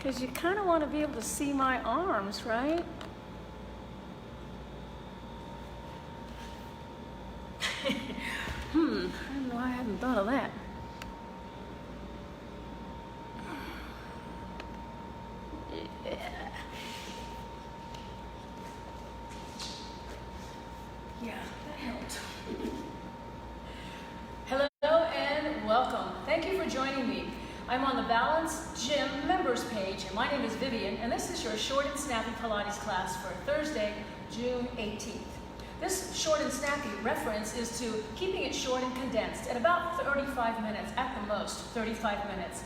because you kind of want to be able to see my arms, right? I don't know why I haven't thought of that. Yeah, that helped. Hello and welcome. Thank you for joining me. I'm on the Balance Gym members page, and my name is Vivian, and this is your short and snappy Pilates class for Thursday, June 18th. This short and snappy reference is to keeping it short and condensed at about 35 minutes, at the most 35 minutes.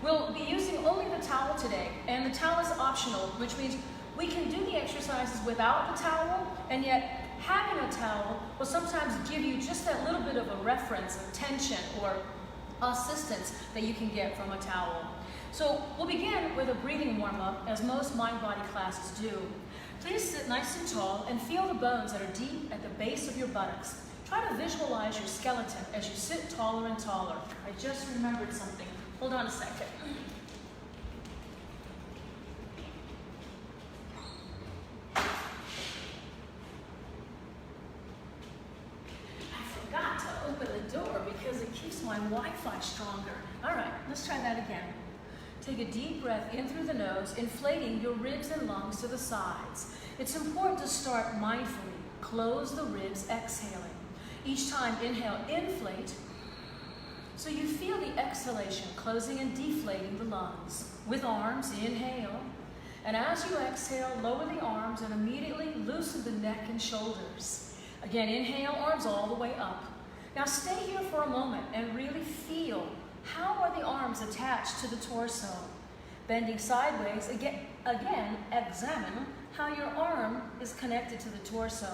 We'll be using only the towel today, and the towel is optional, which means we can do the exercises without the towel, and yet having a towel will sometimes give you just that little bit of a reference of tension or assistance that you can get from a towel. So we'll begin with a breathing warm-up, as most mind-body classes do. Please sit nice and tall and feel the bones that are deep at the base of your buttocks. Try to visualize your skeleton as you sit taller and taller. I just remembered something. Hold on a second. I forgot to open the door because it keeps my Wi-Fi stronger. All right, let's try that again. Take a deep breath in through the nose, inflating your ribs and lungs to the sides. It's important to start mindfully. Close the ribs, exhaling. Each time, inhale, inflate, so you feel the exhalation closing and deflating the lungs. With arms, inhale, and as you exhale, lower the arms and immediately loosen the neck and shoulders. Again, inhale, arms all the way up. Now stay here for a moment and really feel, how are the arms attached to the torso? Bending sideways, again, examine how your arm is connected to the torso.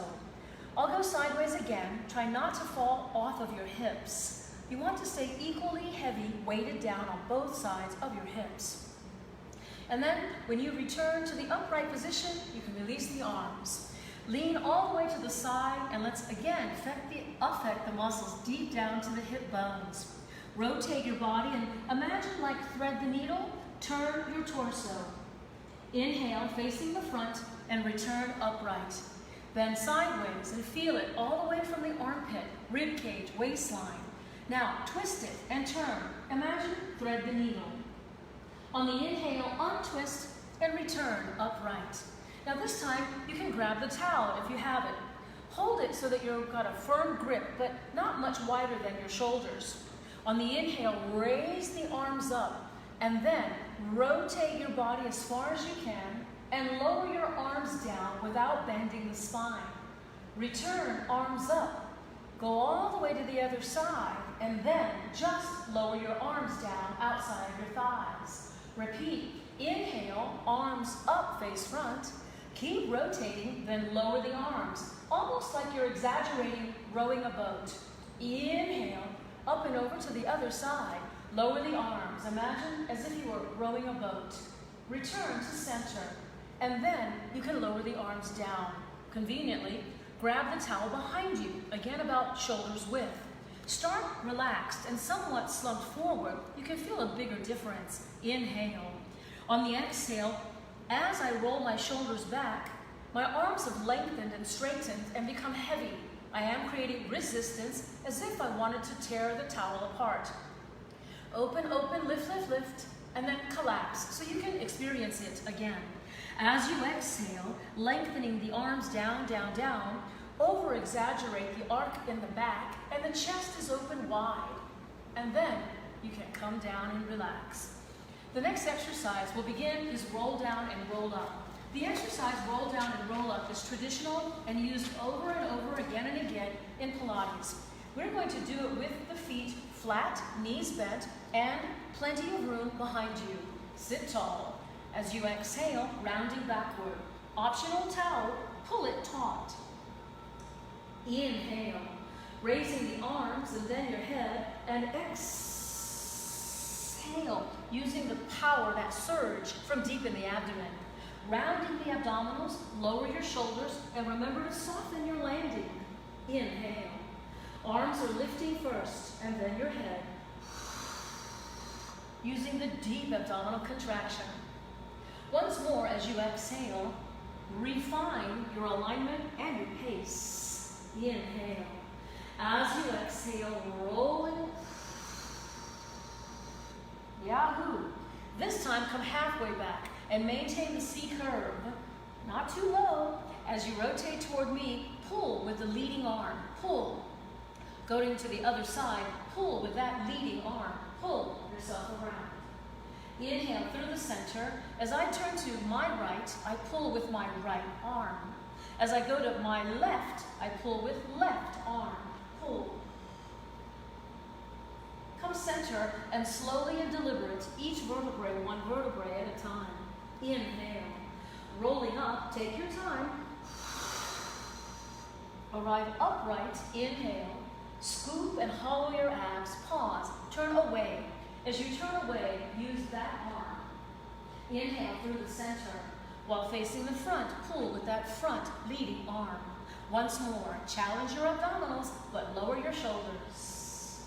I'll go sideways again. Try not to fall off of your hips. You want to stay equally heavy, weighted down on both sides of your hips. And then, when you return to the upright position, you can release the arms. Lean all the way to the side, and let's again affect the muscles deep down to the hip bones. Rotate your body and imagine like thread the needle, turn your torso. Inhale, facing the front, and return upright. Bend sideways and feel it all the way from the armpit, rib cage, waistline. Now twist it and turn. Imagine thread the needle. On the inhale, untwist and return upright. Now this time, you can grab the towel if you have it. Hold it so that you've got a firm grip, but not much wider than your shoulders. On the inhale, raise the arms up, and then rotate your body as far as you can, and lower your arms down without bending the spine. Return, arms up. Go all the way to the other side, and then just lower your arms down outside of your thighs. Repeat. Inhale, arms up, face front. Keep rotating, then lower the arms, almost like you're exaggerating rowing a boat. Inhale, up and over to the other side. Lower the arms. Imagine as if you were rowing a boat. Return to center. And then you can lower the arms down. Conveniently, grab the towel behind you, again about shoulders width. Start relaxed and somewhat slumped forward. You can feel a bigger difference. Inhale. On the exhale, as I roll my shoulders back, my arms have lengthened and straightened and become heavy. I am creating resistance as if I wanted to tear the towel apart. Open, open, lift, lift, lift, and then collapse so you can experience it again. As you exhale, lengthening the arms down, down, down, over-exaggerate the arc in the back, and the chest is open wide. And then you can come down and relax. The next exercise we'll begin is roll down and roll up. The exercise roll down and roll up is traditional and used over and over again and again in Pilates. We're going to do it with the feet flat, knees bent, and plenty of room behind you. Sit tall. As you exhale, rounding backward. Optional towel, pull it taut. Inhale, raising the arms and then your head, and exhale, using the power, that surge from deep in the abdomen. Rounding the abdominals, lower your shoulders, and remember to soften your landing. Inhale. Arms are lifting first, and then your head. Using the deep abdominal contraction. Once more, as you exhale, refine your alignment and your pace. Inhale. As you exhale, rolling. Yahoo! This time, come halfway back and maintain the C curve. Not too low. As you rotate toward me, pull with the leading arm. Pull. Going to the other side, pull with that leading arm. Pull yourself around. Inhale through the center. As I turn to my right, I pull with my right arm. As I go to my left, I pull with left arm. Pull. Come center and slowly and deliberate, each vertebrae, one vertebrae at a time. Inhale. Rolling up, take your time. Arrive upright, inhale. Scoop and hollow your abs, pause, turn away. As you turn away, use that arm. Inhale through the center. While facing the front, pull with that front leading arm. Once more, challenge your abdominals, but lower your shoulders.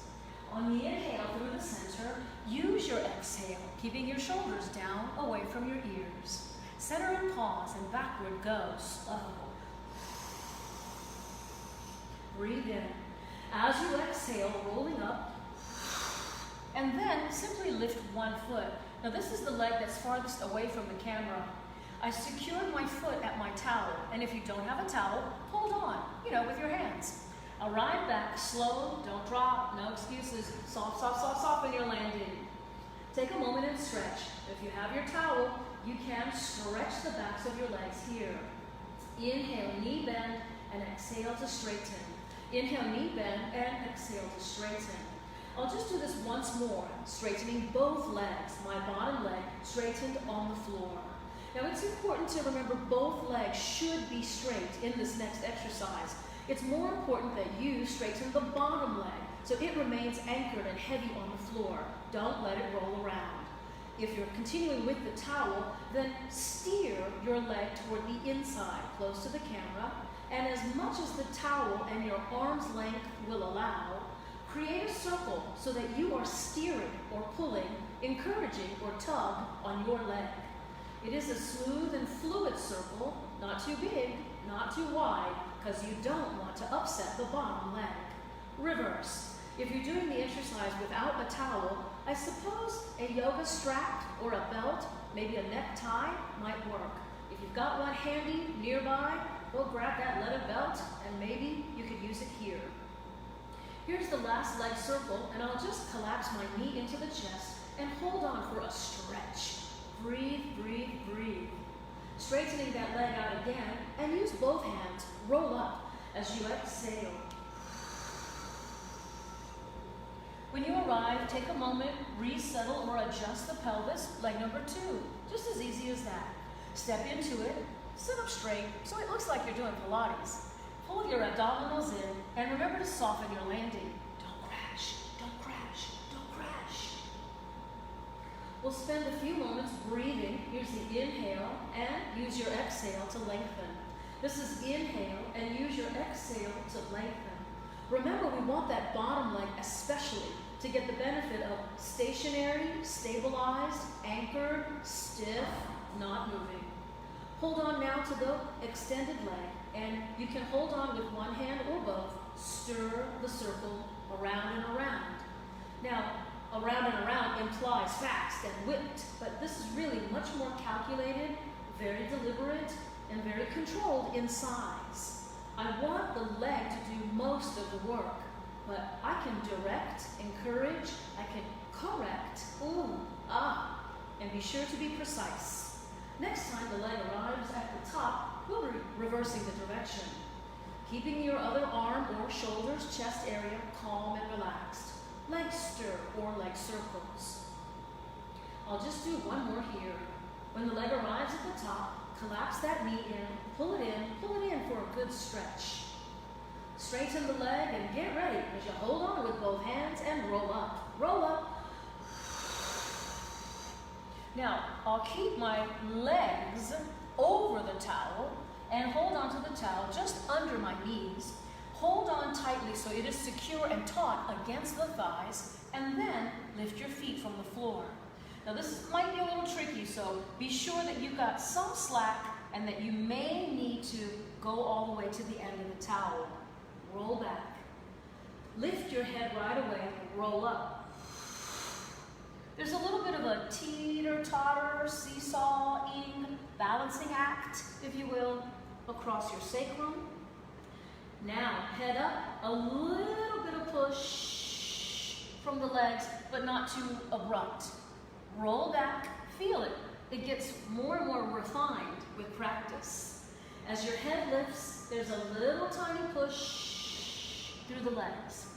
On the inhale through the center, use your exhale, keeping your shoulders down, away from your ears. Center and pause, and backward go, slow. Breathe in. As you exhale, rolling up, and then simply lift one foot. Now this is the leg that's farthest away from the camera. I secured my foot at my towel, and if you don't have a towel, hold on, with your hands. Arrive back, slow, don't drop, no excuses. Soft, soft, soft, soft when you're landing. Take a moment and stretch. If you have your towel, you can stretch the backs of your legs here. Inhale, knee bend, and exhale to straighten. Inhale, knee bend, and exhale to straighten. I'll just do this once more, straightening both legs. My bottom leg straightened on the floor. Now it's important to remember both legs should be straight in this next exercise. It's more important that you straighten the bottom leg so it remains anchored and heavy on the floor. Don't let it roll around. If you're continuing with the towel, then steer your leg toward the inside, close to the camera, and as much as the towel and your arm's length will allow, create a circle so that you are steering or pulling, encouraging or tug on your leg. It is a smooth and fluid circle, not too big, not too wide, because you don't want to upset the bottom leg. Reverse. If you're doing the exercise without a towel, I suppose a yoga strap or a belt, maybe a necktie, might work. If you've got one handy nearby, go grab that leather belt and maybe you could use it here. Here's the last leg circle, and I'll just collapse my knee into the chest and hold on for a stretch. Breathe, breathe, breathe. Straightening that leg out again, and use both hands. Roll up as you exhale. When you arrive, take a moment, resettle or adjust the pelvis, leg number 2. Just as easy as that. Step into it, sit up straight so it looks like you're doing Pilates. Pull your abdominals in, and remember to soften your landing. Don't crash, don't crash, don't crash. We'll spend a few moments breathing. Here's the inhale, and use your exhale to lengthen. This is inhale, and use your exhale to lengthen. Remember, we want that bottom leg especially to get the benefit of stationary, stabilized, anchored, stiff, not moving. Hold on now to the extended leg, and you can hold on with one hand or both. Stir the circle around and around. Now, around and around implies fast and whipped, but this is really much more calculated, very deliberate, and very controlled in size. I want the leg to do most of the work, but I can direct, encourage, I can correct, and be sure to be precise. Next time the leg arrives at the top, we'll be reversing the direction, keeping your other arm or shoulders, chest area calm and relaxed. Leg stir or leg circles. I'll just do one more here. When the leg arrives at the top, collapse that knee in, pull it in for a good stretch. Straighten the leg and get ready as you hold on with both hands and roll up. Roll up. Now, I'll keep my legs over the towel and hold onto the towel just under my knees. Hold on tightly so it is secure and taut against the thighs, and then lift your feet from the floor. Now this might be a little tricky, so be sure that you've got some slack and that you may need to go all the way to the end of the towel. Roll back. Lift your head right away, roll up. There's a little bit of a teeter-totter, seesawing, balancing act, if you will, across your sacrum. Now, head up, a little bit of push from the legs, but not too abrupt. Roll back, feel it. It gets more and more refined with practice. As your head lifts, there's a little tiny push through the legs.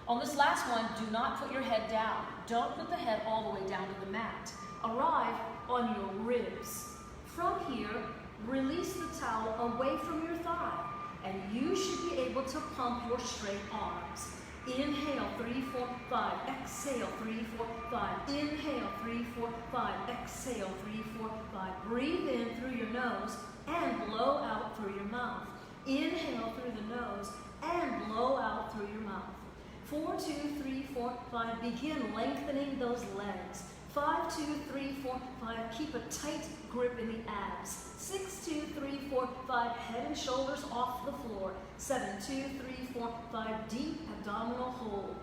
On this last one, do not put your head down. Don't put the head all the way down to the mat. Arrive on your ribs. From here, release the towel away from your thigh, and you should be able to pump your straight arms. Inhale, 3, 4, 5. Exhale, 3, 4, 5. Inhale, 3, 4, 5. Exhale, 3, 4, 5. Breathe in through your nose and blow out through your mouth. Inhale through the nose and blow out through your mouth. 4, 2, 3, 4, 5. Begin lengthening those legs. 5, 2, 3, 4, 5. Keep a tight grip in the abs. 6, 2, 3, 4, 5. Head and shoulders off the floor. 7, 2, 3, 4, 5. Deep abdominal hold.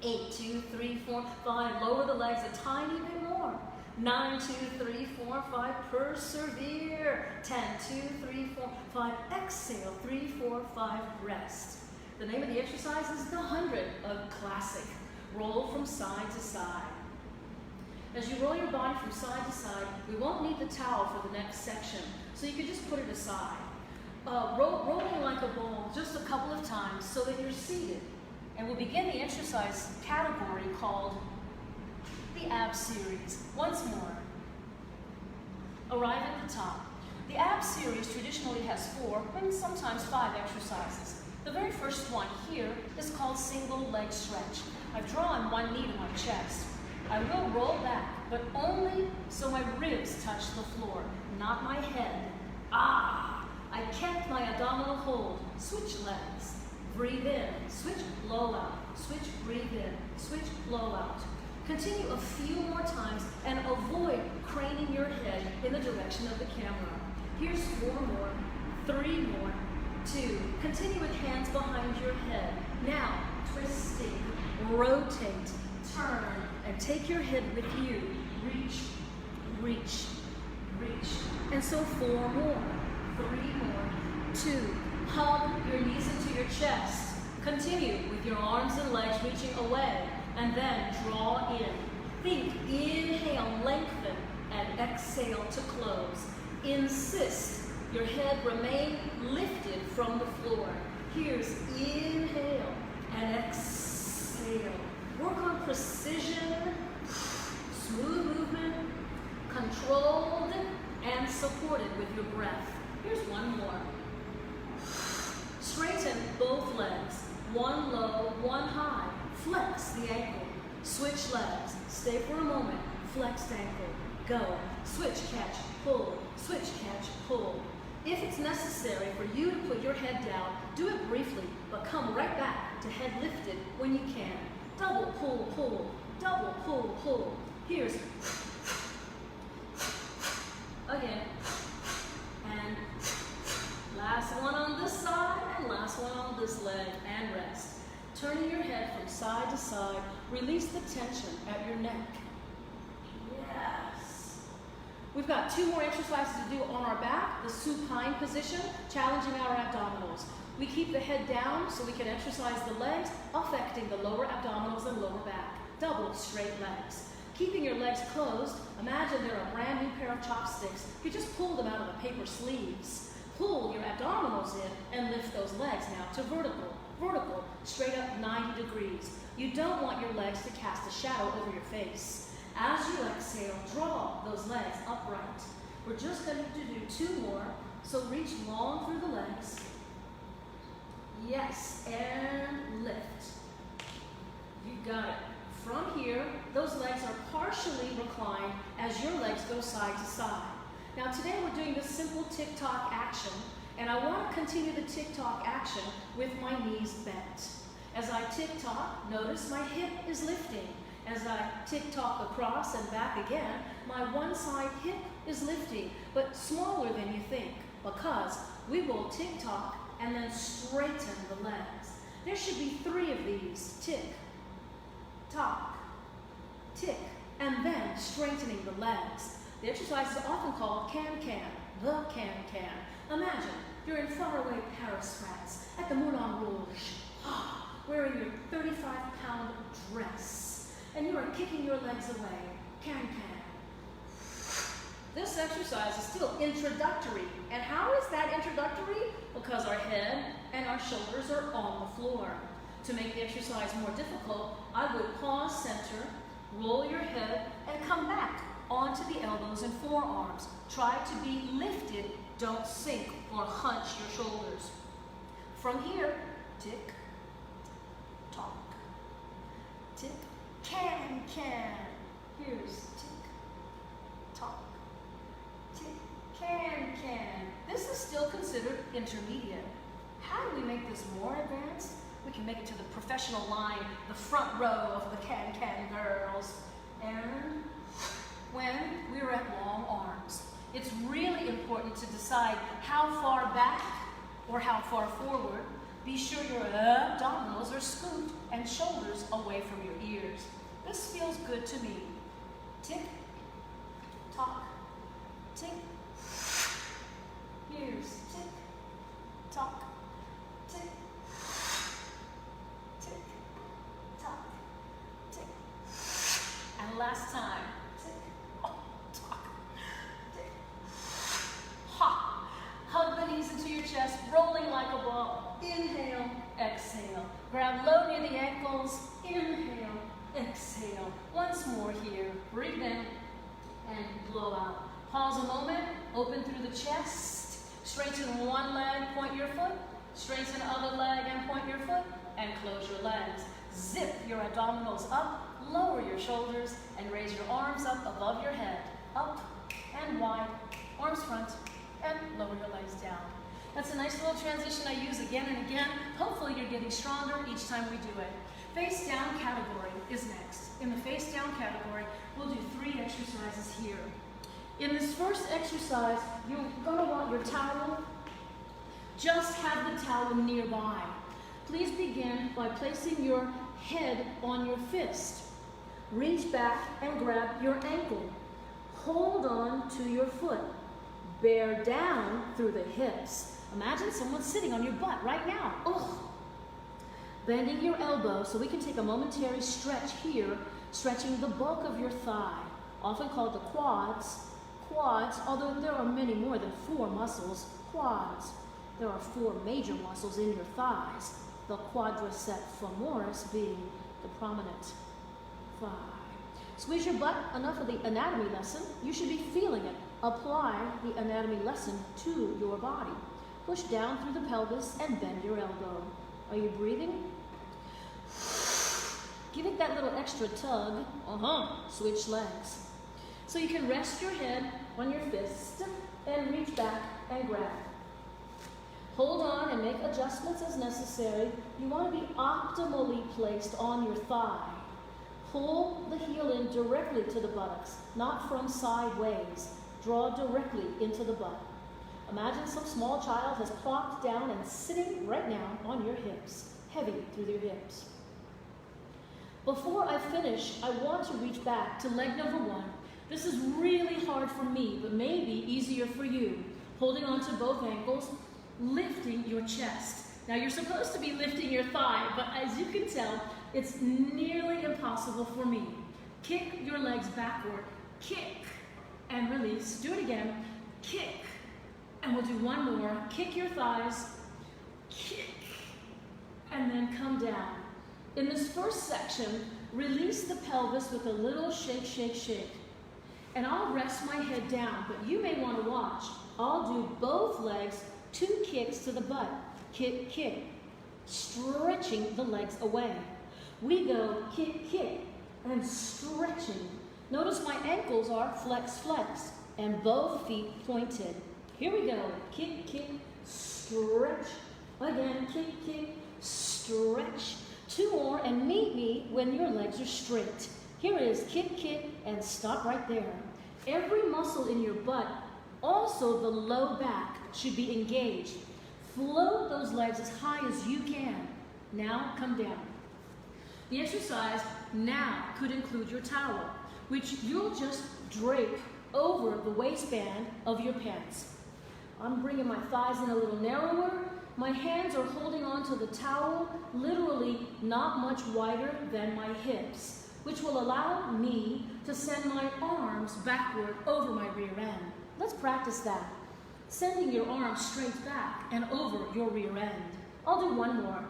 8, 2, 3, 4, 5. Lower the legs a tiny bit more. 9, 2, 3, 4, 5. Persevere. 10, 2, 3, 4, 5. Exhale. 3, 4, 5. Rest. The name of the exercise is the 100 of classic. Roll from side to side. As you roll your body from side to side, we won't need the towel for the next section, so you can just put it aside. Rolling like a ball just a couple of times so that you're seated. And we'll begin the exercise category called the ab series. Once more, arrive at the top. The ab series traditionally has 4 and sometimes 5 exercises. The very first one here is called single leg stretch. I've drawn one knee to my chest. I will roll back, but only so my ribs touch the floor, not my head. I kept my abdominal hold. Switch legs. Breathe in, switch, blow out. Switch, breathe in, switch, blow out. Continue a few more times and avoid craning your head in the direction of the camera. Here's 4 more, 3 more, 2. Continue with hands behind your head. Now, twisting, rotate, turn, and take your head with you. Reach, reach, reach. And so 4 more, 3 more, 2. Hug your knees into your chest. Continue with your arms and legs reaching away, and then draw in. Think, inhale, lengthen, and exhale to close. Insist your head remain lifted from the floor. Here's inhale and exhale. Work on precision, smooth movement, controlled and supported with your breath. Here's one more. Straighten both legs, one low, one high. Flex the ankle. Switch legs. Stay for a moment. Flexed ankle. Go. Switch, catch, pull. Switch, catch, pull. If it's necessary for you to put your head down, do it briefly, but come right back to head lifted when you can. Double pull, pull. Double pull, pull. Here's again. And last one on this side and last one on this leg, and rest. Turning your head from side to side, release the tension at your neck. Yes. We've got 2 more exercises to do on our back, the supine position, challenging our abdominals. We keep the head down so we can exercise the legs, affecting the lower abdominals and lower back. Double straight legs. Keeping your legs closed, imagine they're a brand new pair of chopsticks. You just pull them out of the paper sleeves. Pull your abdominals in and lift those legs now to vertical. Vertical, straight up 90 degrees. You don't want your legs to cast a shadow over your face. As you exhale, draw those legs upright. We're just going to do 2 more, so reach long through the legs. Yes, and lift. You got it. From here, those legs are partially reclined as your legs go side to side. Now today we're doing this simple tick-tock action, and I want to continue the tick-tock action with my knees bent. As I tick-tock, notice my hip is lifting, As I tick-tock across and back again, my one side hip is lifting, but smaller than you think, because we will tick-tock and then straighten the legs. There should be 3 of these. Tick, tock, tick, and then straightening the legs. The exercise is often called can-can, the can-can. Imagine you're in faraway Paris, France, at the Moulin Rouge, wearing your 35-pound dress, and you are kicking your legs away. Can-can. This exercise is still introductory. And how is that introductory? Because our head and our shoulders are on the floor. To make the exercise more difficult, I would pause center, roll your head, and come back onto the elbows and forearms. Try to be lifted, don't sink or hunch your shoulders. From here, tick, tock, tick, can. Here's tick, tock, tick, can. This is still considered intermediate. How do we make this more advanced? We can make it to the professional line, the front row of the can girls. And when we're at long arms, it's really important to decide how far back or how far forward. Be sure your abdominals are scooped and shoulders away from your ears. This feels good to me. Tick, tock, tick. Here's tick, tock, tick, tick, tock, tick. And last time. Tick, tock, tick. Ha! Hug the knees into your chest, rolling like a ball. Inhale, exhale. Grab low near the ankles. Inhale, exhale. Once more here. Breathe in and blow out. Pause a moment. Open through the chest. Straighten one leg, point your foot. Straighten other leg and point your foot. And close your legs. Zip your abdominals up. Lower your shoulders and raise your arms up above your head. Up and wide. Arms front. And lower your legs down. That's a nice little transition I use again and again. Hopefully you're getting stronger each time we do it. Face down category is next. In the face down category, we'll do 3 exercises here. In this first exercise, you're going to want your towel. Just have the towel nearby. Please begin by placing your head on your fist. Reach back and grab your ankle. Hold on to your foot. Bear down through the hips. Imagine someone sitting on your butt right now. Ugh. Bending your elbow so we can take a momentary stretch here, stretching the bulk of your thigh, often called the quads. Quads, although there are many more than 4 muscles, quads. There are 4 major muscles in your thighs, the quadricep femoris being the prominent thigh. Squeeze your butt enough for the anatomy lesson. You should be feeling it. Apply the anatomy lesson to your body. Push down through the pelvis and bend your elbow. Are you breathing? Give it that little extra tug. Switch legs. So you can rest your head on your fist and reach back and grab. Hold on and make adjustments as necessary. You want to be optimally placed on your thigh. Pull the heel in directly to the buttocks, not from sideways. Draw directly into the butt. Imagine some small child has plopped down and sitting right now on your hips, heavy through your hips. Before I finish, I want to reach back to leg number 1. This is really hard for me, but maybe easier for you. Holding onto both ankles, lifting your chest. Now you're supposed to be lifting your thigh, but as you can tell, it's nearly impossible for me. Kick your legs backward, kick, and release. Do it again, kick, and we'll do one more. Kick your thighs, kick, and then come down. In this first section, release the pelvis with a little shake, shake, shake. And I'll rest my head down, but you may want to watch. I'll do both legs, 2 kicks to the butt. Kick, kick, stretching the legs away. We go kick, kick, and stretching. Notice my ankles are flex, flex, and both feet pointed. Here we go. Kick, kick, stretch. Again, kick, kick, stretch. 2 more, and meet me when your legs are straight. Here is kick, kick, and stop right there. Every muscle in your butt, also the low back, should be engaged. Float those legs as high as you can. Now come down. The exercise now could include your towel, which you'll just drape over the waistband of your pants. I'm bringing my thighs in a little narrower. My hands are holding onto the towel, literally not much wider than my hips, which will allow me to send my arms backward over my rear end. Let's practice that. Sending your arms straight back and over your rear end. I'll do one more.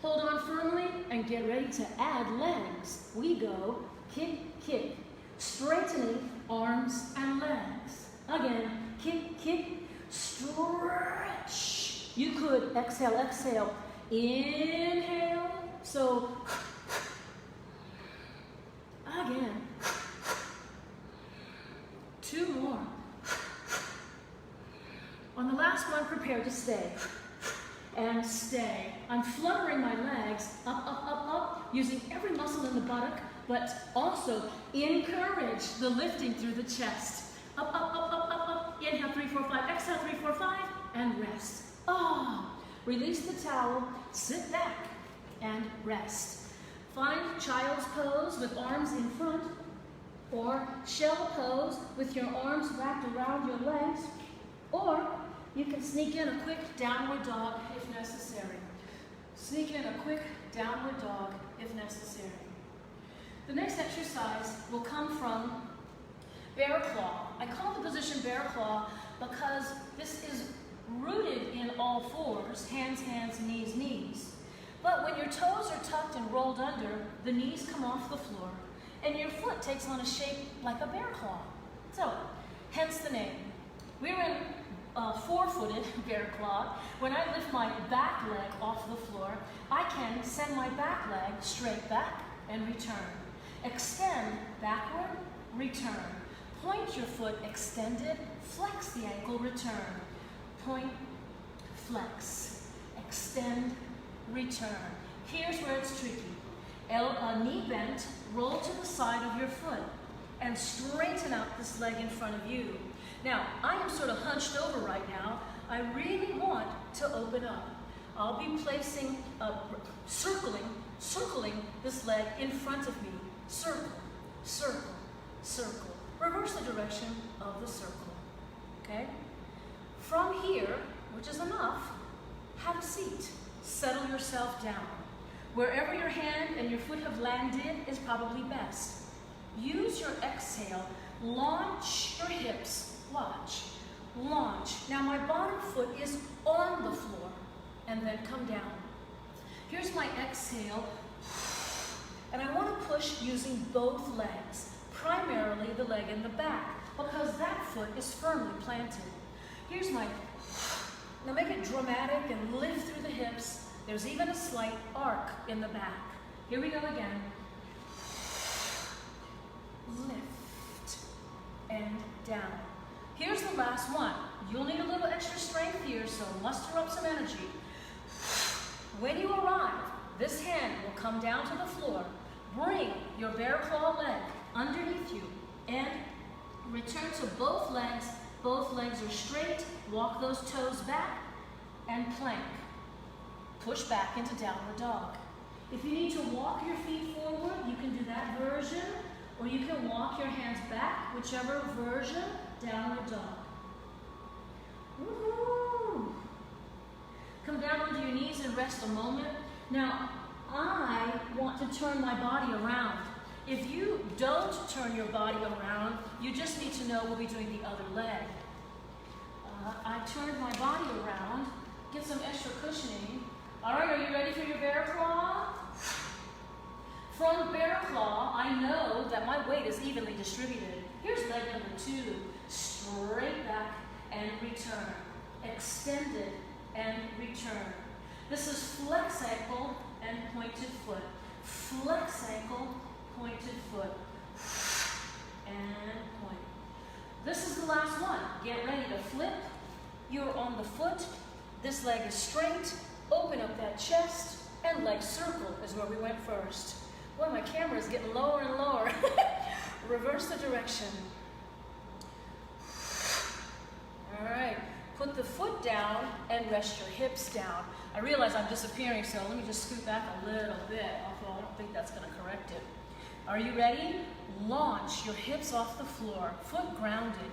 Hold on firmly and get ready to add legs. We go kick, kick, straightening arms and legs. Again, kick, kick, stretch. You could exhale, exhale, inhale. So, again, 2 more. On the last one, prepare to stay. And stay. I'm fluttering my legs up, up, up, up, using every muscle in the buttock, but also encourage the lifting through the chest. Up, up, up, up, up, up. Inhale, 3, 4, 5. Exhale, 3, 4, 5. And rest. Oh, release the towel, sit back, and rest. Find child's pose with arms in front, or shell pose with your arms wrapped around your legs, or you can sneak in a quick downward dog if necessary. Sneak in a quick downward dog if necessary. The next exercise will come from bear claw. I call the position bear claw because this is rooted in all fours, hands, hands, knees, knees. But when your toes are tucked and rolled under, the knees come off the floor, and your foot takes on a shape like a bear claw. So, hence the name. We're in four-footed bear claw. When I lift my back leg off the floor, I can send my back leg straight back and return. Extend backward, return. Point your foot extended, flex the ankle, return. Point, flex, extend, return. Here's where it's tricky. Knee bent, roll to the side of your foot and straighten out this leg in front of you. Now, I am sort of hunched over right now. I really want to open up. I'll be placing, circling this leg in front of me. Circle, circle, circle. Reverse the direction of the circle, okay? From here, which is enough, have a seat. Settle yourself down. Wherever your hand and your foot have landed is probably best. Use your exhale. Launch your hips. Watch. Launch. Now my bottom foot is on the floor, and then come down. Here's my exhale, and I want to push using both legs, primarily the leg in the back, because that foot is firmly planted. Here's my, now make it dramatic and lift through the hips. There's even a slight arc in the back. Here we go again. Lift and down. Here's the last one. You'll need a little extra strength here, so muster up some energy. When you arrive, this hand will come down to the floor. Bring your bear claw leg underneath you and return to both legs. Both legs are straight. Walk those toes back and plank. Push back into downward dog. If you need to walk your feet forward, you can do that version, or you can walk your hands back, whichever version, downward dog. Woohoo! Come down onto your knees and rest a moment. Now, I want to turn my body around. If you don't turn your body around, you just need to know we'll be doing the other leg. I turned my body around, get some extra cushioning. All right, are you ready for your bear claw? From bear claw, I know that my weight is evenly distributed. Here's leg number 2. Straight back and return. Extended and return. This is flex ankle and pointed foot. Flex ankle, pointed foot. And point. This is the last one. Get ready to flip. You're on the foot. This leg is straight. Open up that chest. And leg circle is where we went first. Boy, my camera is getting lower and lower. Reverse the direction. All right, put the foot down and rest your hips down. I realize I'm disappearing, so let me just scoot back a little bit, although I don't think that's gonna correct it. Are you ready? Launch your hips off the floor, foot grounded.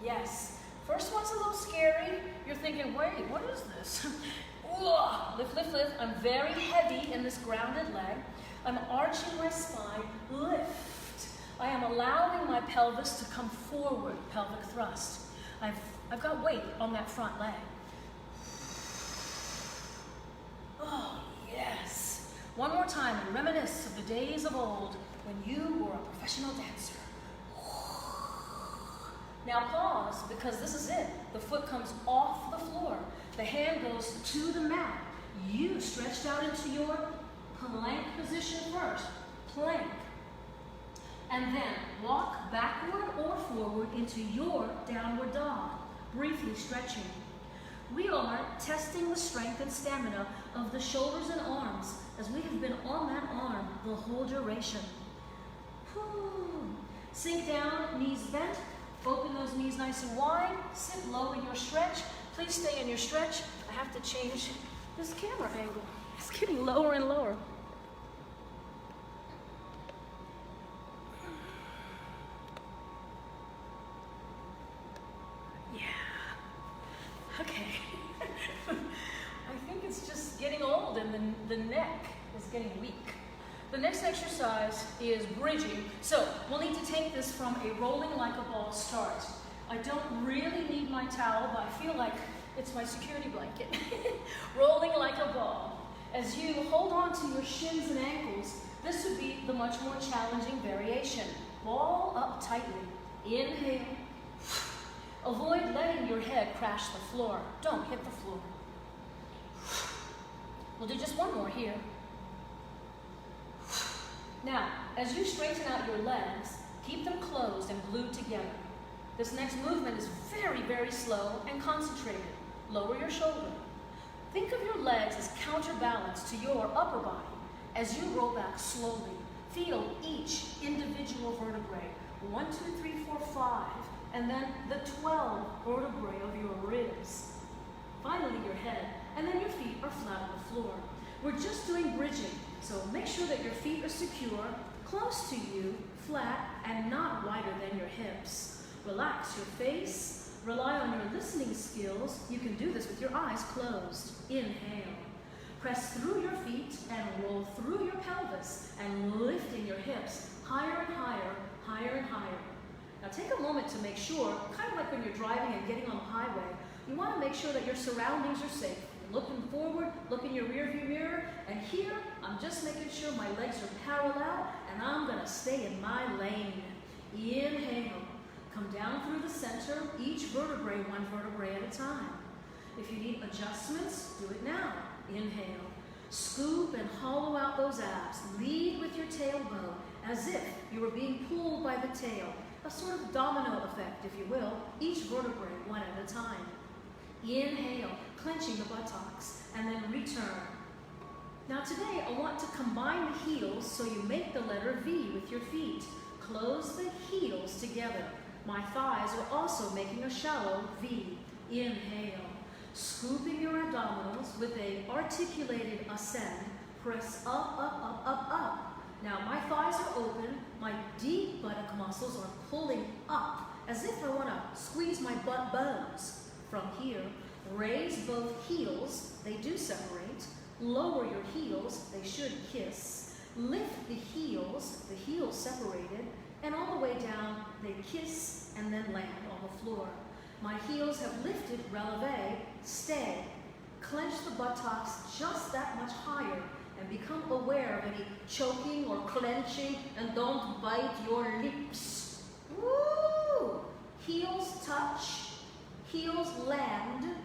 Yes. First one's a little scary. You're thinking, wait, what is this? Lift, lift, lift. I'm very heavy in this grounded leg. I'm arching my spine. Lift. I am allowing my pelvis to come forward, pelvic thrust. I've got weight on that front leg. Oh, yes. One more time and reminisce of the days of old when you were a professional dancer. Now pause, because this is it. The foot comes off the floor. The hand goes to the mat. You stretched out into your plank position first. Plank. And then walk backward or forward into your downward dog, briefly stretching. We are testing the strength and stamina of the shoulders and arms, as we have been on that arm the whole duration. Sink down, knees bent. Open those knees nice and wide. Sit low in your stretch. Please stay in your stretch. I have to change this camera angle. It's getting lower and lower. Yeah. Okay. I think it's just getting old and the neck is getting weak. The next exercise is bridging. So we'll need to take this from a rolling like a ball start. I don't really need my towel, but I feel like it's my security blanket. Rolling like a ball. As you hold on to your shins and ankles, this would be the much more challenging variation. Ball up tightly. Inhale. Avoid letting your head crash the floor. Don't hit the floor. We'll do just one more here. Now, as you straighten out your legs, keep them closed and glued together. This next movement is very, very slow and concentrated. Lower your shoulder. Think of your legs as counterbalance to your upper body as you roll back slowly. Feel each individual vertebrae. 1, 2, 3, 4, 5, and then the 12 vertebrae of your ribs. Finally, your head, and then your feet are flat on the floor. We're just doing bridging, so make sure that your feet are secure, close to you, flat, and not wider than your hips. Relax your face. Rely on your listening skills. You can do this with your eyes closed. Inhale. Press through your feet and roll through your pelvis and lifting your hips higher and higher, higher and higher. Now take a moment to make sure, kind of like when you're driving and getting on the highway, you want to make sure that your surroundings are safe. Looking forward, look in your rearview mirror, and here, I'm just making sure my legs are parallel, and I'm gonna stay in my lane. Inhale, come down through the center, each vertebrae, one vertebrae at a time. If you need adjustments, do it now. Inhale, scoop and hollow out those abs. Lead with your tailbone, as if you were being pulled by the tail. A sort of domino effect, if you will, each vertebrae, one at a time. Inhale, clenching the buttocks, and then return. Now today, I want to combine the heels so you make the letter V with your feet. Close the heels together. My thighs are also making a shallow V. Inhale, scooping your abdominals with an articulated ascend. Press up, up, up, up, up. Now my thighs are open, my deep buttock muscles are pulling up, as if I want to squeeze my butt bones. From here, raise both heels, they do separate. Lower your heels, they should kiss. Lift the heels separated, and all the way down, they kiss and then land on the floor. My heels have lifted, releve, stay. Clench the buttocks just that much higher and become aware of any choking or clenching, and don't bite your lips. Woo! Heels touch. Heels land,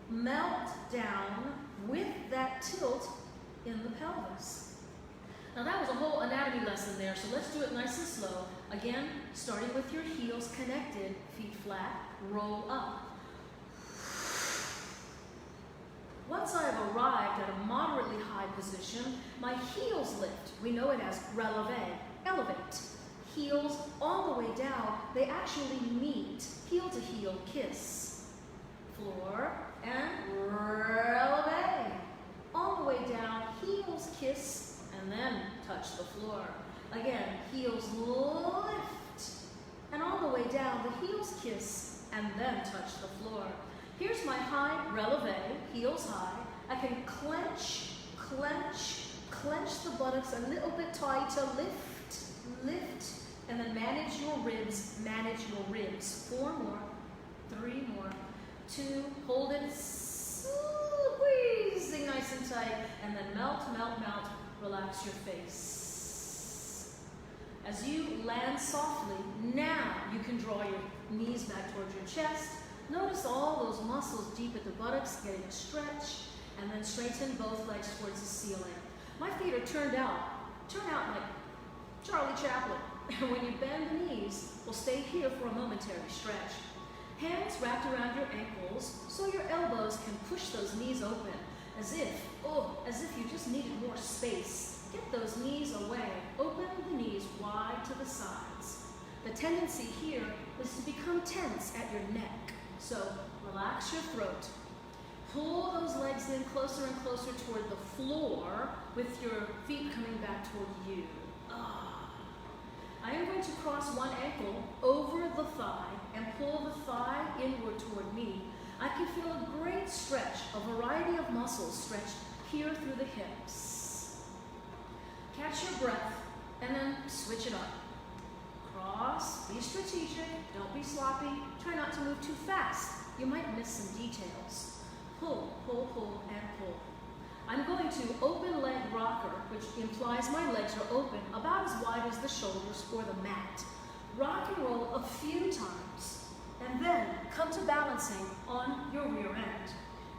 melt down with that tilt in the pelvis. Now that was a whole anatomy lesson there, so let's do it nice and slow. Again, starting with your heels connected, feet flat, roll up. Once I have arrived at a moderately high position, my heels lift. We know it as releve, elevate. Heels all the way down, they actually meet, heel to heel kiss. Floor and releve. All the way down, heels kiss, and then touch the floor. Again, heels lift, and all the way down, the heels kiss, and then touch the floor. Here's my high releve, heels high. I can clench, clench, clench the buttocks a little bit tighter, lift, lift, and then manage your ribs, manage your ribs. 4 more, 3 more, 2, hold it, squeezing nice and tight, and then melt, melt, melt, relax your face. As you land softly, now you can draw your knees back towards your chest. Notice all those muscles deep at the buttocks getting a stretch, and then straighten both legs towards the ceiling. My feet are turned out like Charlie Chaplin. And when you bend the knees, we'll stay here for a momentary stretch. Hands wrapped around your ankles so your elbows can push those knees open, as if you just needed more space. Get those knees away. Open the knees wide to the sides. The tendency here is to become tense at your neck. So relax your throat. Pull those legs in closer and closer toward the floor with your feet coming back toward you. I am going to cross one ankle over the thigh and pull the thigh inward toward me. I can feel a great stretch, a variety of muscles stretched here through the hips. Catch your breath and then switch it up. Cross, be strategic, don't be sloppy, try not to move too fast. You might miss some details. Pull, pull, pull, and pull. I'm going to open leg rocker, which implies my legs are open about as wide as the shoulders or the mat. Rock and roll a few times, and then come to balancing on your rear end.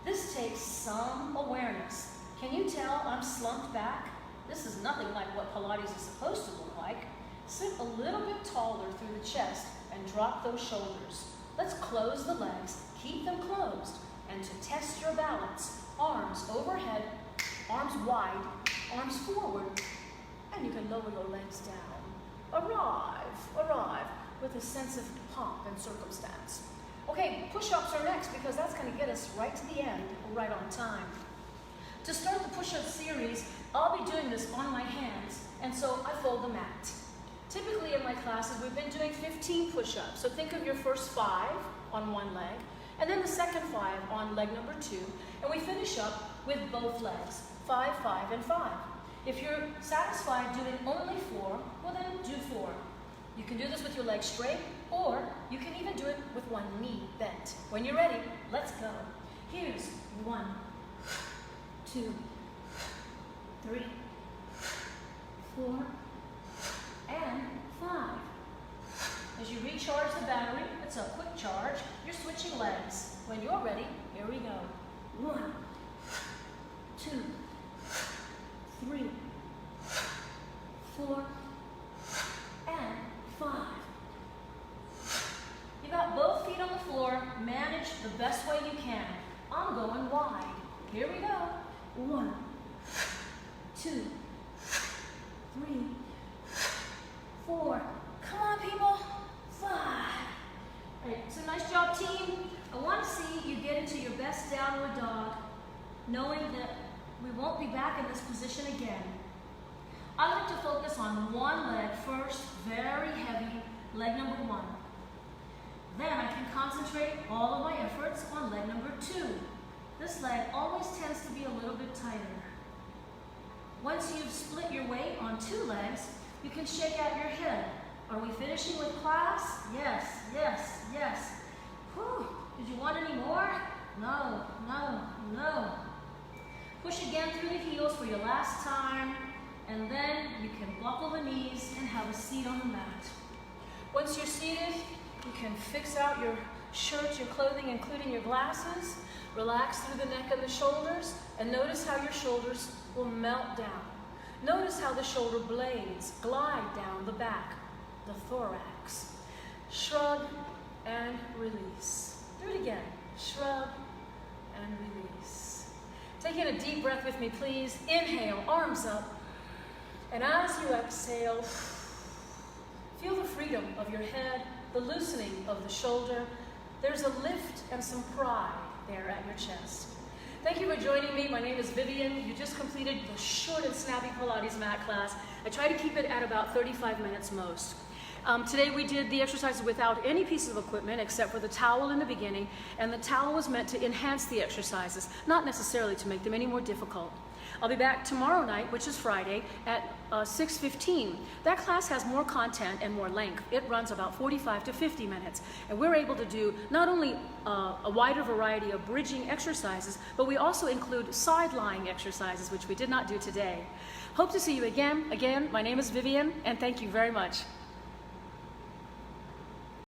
This takes some awareness. Can you tell I'm slumped back? This is nothing like what Pilates is supposed to look like. Sit a little bit taller through the chest and drop those shoulders. Let's close the legs, keep them closed, and to test your balance, arms overhead, arms wide, arms forward, and you can lower your legs down. Arrive with a sense of pomp and circumstance. Okay, push-ups are next because that's going to get us right to the end, right on time. To start the push-up series, I'll be doing this on my hands, and so I fold the mat. Typically in my classes, we've been doing 15 push-ups, so think of your first 5 on one leg, and then the second 5 on leg number 2, and we finish up with both legs, 5, 5, and 5. If you're satisfied doing only 4, well then do 4. You can do this with your legs straight, or you can even do it with one knee bent. When you're ready, let's go. Here's 1, 2, 3, 4, and 5. As you recharge the battery, it's a quick charge, you're switching legs. When you're ready, here we go. 1, 2, 3, 4, and 5. You got both feet on the floor, manage the best way you can. I'm going wide. Here we go. 1, 2, 3, 4. Come on, people. 5. All right, so nice job, team. I want to see you get into your best downward dog, knowing that we won't be back in this position again. I like to focus on one leg first, very heavy, leg number 1. Then I can concentrate all of my efforts on leg number 2. This leg always tends to be a little bit tighter. Once you've split your weight on 2 legs, you can shake out your head. Are we finishing with class? Yes, yes, yes. Whew. Did you want any more? No, no, no. Push again through the heels for your last time, and then you can buckle the knees and have a seat on the mat. Once you're seated, you can fix out your shirt, your clothing, including your glasses. Relax through the neck and the shoulders, and notice how your shoulders will melt down. Notice how the shoulder blades glide down the back, the thorax. Shrug and release. Do it again. Shrug and release. Take in a deep breath with me, please. Inhale, arms up. And as you exhale, feel the freedom of your head, the loosening of the shoulder. There's a lift and some pride there at your chest. Thank you for joining me. My name is Vivian. You just completed the short and snappy Pilates mat class. I try to keep it at about 35 minutes most. Today we did the exercises without any pieces of equipment except for the towel in the beginning, and the towel was meant to enhance the exercises, not necessarily to make them any more difficult. I'll be back tomorrow night, which is Friday, at 6:15. That class has more content and more length. It runs about 45 to 50 minutes, and we're able to do not only a wider variety of bridging exercises, but we also include side-lying exercises, which we did not do today. Hope to see you again. Again, my name is Vivian, and thank you very much.